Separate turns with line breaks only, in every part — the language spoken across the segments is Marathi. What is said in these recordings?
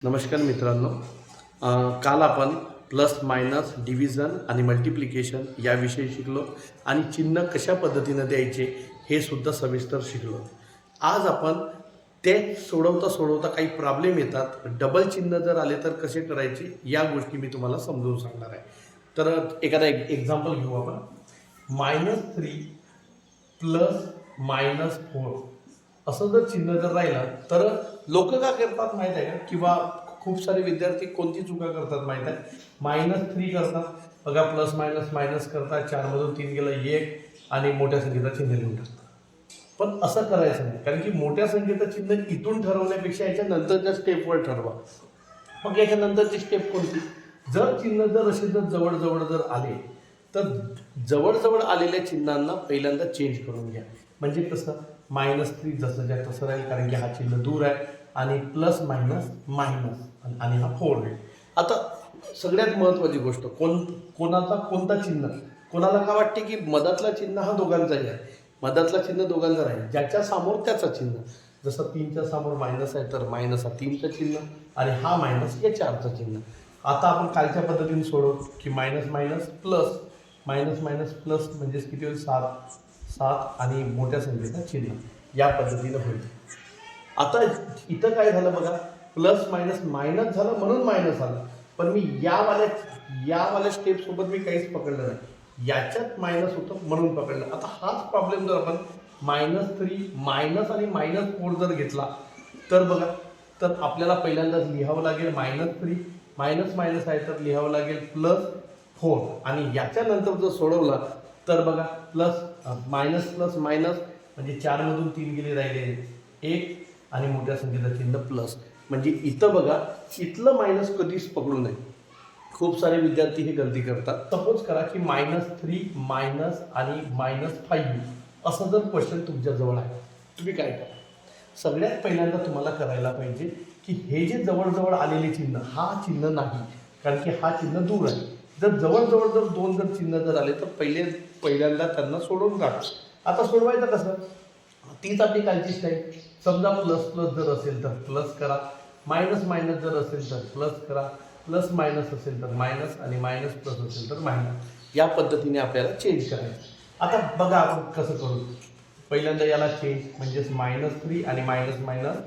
नमस्कार मित्रांनो. काल आपण प्लस मायनस डिव्हिजन आणि मल्टिप्लिकेशन याविषयी शिकलो आणि चिन्ह कशा पद्धतीनं द्यायचे हे सुद्धा सविस्तर शिकलो. आज आपण ते सोडवता काही प्रॉब्लेम येतात, डबल चिन्ह जर आले तर कसे करायचे या गोष्टी मी तुम्हाला समजून सांगणार आहे. तर एखादा एक्झाम्पल घेऊ आपण. -3 प्लस -4 असं जर चिन्ह जर राहिलं तर लोक का करतात माहीत आहे का, किंवा खूप सारे विद्यार्थी कोणती चुका करतात माहीत आहे. -3 करतात बघा, प्लस मायनस मायनस करतात, 4 मधून 3 गेलं 1 आणि मोठ्या संख्येचं चिन्ह लिहून टाकतात. पण असं करायचं नाही, कारण की मोठ्या संख्येचं चिन्ह इथून ठरवण्यापेक्षा याच्या नंतरच्या स्टेपवर ठरवा. मग याच्या नंतरची स्टेप कोणती? जर चिन्ह जर असे जर जवळजवळ जर आले तर जवळजवळ आलेल्या चिन्हांना पहिल्यांदा चेंज करून घ्या. म्हणजे कसं, -3 जसं ज्या तसं राहील, कारण की हा चिन्ह दूर आहे, आणि प्लस मायनस मायनस आणि हा 4 आहे. आता सगळ्यात महत्त्वाची गोष्ट, कोणाचा कोणता चिन्ह, कोणाला का वाटते की मधातला चिन्ह हा दोघांचाही आहे. मधातला चिन्ह दोघांचा राहील, ज्याच्या समोर त्याचं चिन्ह. जसं 3च्या समोर मायनस आहे तर मायनस हा 3चं चिन्ह आणि हा मायनस या 4चं चिन्ह. आता आपण कालच्या पद्धतीने सोडवू की minus minus plus minus minus plus म्हणजेच किती होईल, 7 आणि मोठ्या संख्येचं चिन्ह या पद्धतीनं होईल. आता इथं काय झालं बघा, प्लस मायनस मायनस झालं म्हणून मायनस आलं, पण मी यावाल्या स्टेप सोबत मी काहीच पकडलं नाही, याच्यात मायनस होतं म्हणून पकडलं. आता हाच प्रॉब्लेम जर आपण -3 मायनस आणि -4 जर घेतला तर बघा, तर आपल्याला पहिल्यांदाच लिहावं लागेल -3 मायनस मायनस आहे तर लिहावं लागेल +4 आणि याच्यानंतर जर सोडवला तर बघा मायनस प्लस मायनस म्हणजे 4 मधून 3 गेले, राहिले 1 आणि मोठ्या संख्येचं चिन्ह प्लस. म्हणजे इथं बघा, इथलं मायनस कधीच पकडू नये. खूप सारे विद्यार्थी हे गलती करतात. सपोज करा की -3 मायनस आणि -5 असं जर क्वेश्चन तुमच्याजवळ आहे, तुम्ही काय करा, सगळ्यात पहिल्यांदा तुम्हाला करायला पाहिजे की हे जे जवळजवळ आलेले चिन्ह, हा चिन्ह नाही, कारण की हा चिन्ह दूर आहे. जर जवळजवळ जर 2 जर चिन्ह जर आले तर पहिल्यांदा त्यांना सोडवून काढा. आता सोडवायचं कसं, तीच आपली कालची स्टाईल. समजा प्लस प्लस जर असेल तर प्लस करा, मायनस मायनस जर असेल तर प्लस करा, प्लस मायनस असेल तर मायनस आणि मायनस प्लस असेल तर मायनस, या पद्धतीने आपल्याला चेंज करायचं. आता बघा आपण कसं करू. पहिल्यांदा याला चेंज म्हणजेच -3 आणि मायनस मायनस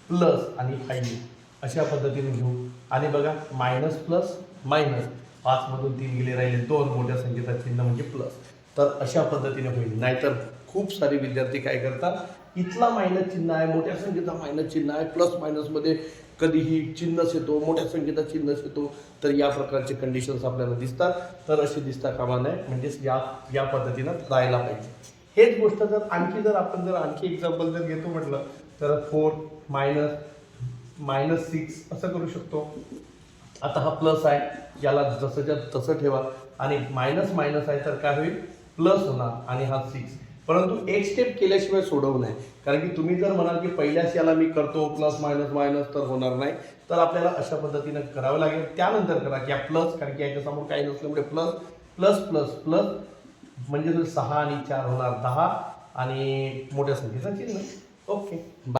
प्लस आणि 5 अशा पद्धतीने घेऊ. आणि बघा, मायनस प्लस मायनस 5 मधून 3 गेले, राहिले 2, मोठ्या संख्येचा चिन्ह म्हणजे प्लस. तर अशा पद्धतीने होईल. नाहीतर खूप सारे विद्यार्थी काय करतात, इथला मायनस चिन्ह आहे, मोठ्या संख्येचा मायनस चिन्ह आहे, प्लस मायनसमध्ये कधीही चिन्हच येतो, मोठ्या संख्येचा चिन्हच येतो, तर या प्रकारचे कंडिशन्स आपल्याला दिसतात. तर असे दिसता कामा नये, म्हणजेच या पद्धतीनं राहायला पाहिजे. हेच गोष्ट जर आणखी एक्झाम्पल जर घेतो म्हटलं तर 4 मायनस 6 असं करू शकतो. आता हा प्लस आहे, याला जसंच्या तसं ठेवा, आणि मायनस मायनस आहे तर काय होईल, प्लस होणार, आणि हा 6. परंतु एक स्टेप केल्याशिवाय सोडवू नये, कारण की तुम्ही जर म्हणाल की पहिल्याच याला मी करतो प्लस मायनस मायनस तर होणार नाही. तर आपल्याला अशा पद्धतीनं करावं लागेल. त्यानंतर करा की प्लस, कारण की याच्यासमोर काही नसल्यामुळे प्लस प्लस प्लस प्लस म्हणजे 6 आणि 4 होणार 10 आणि मोठ्या संख्येचा चिन्ह. ओके.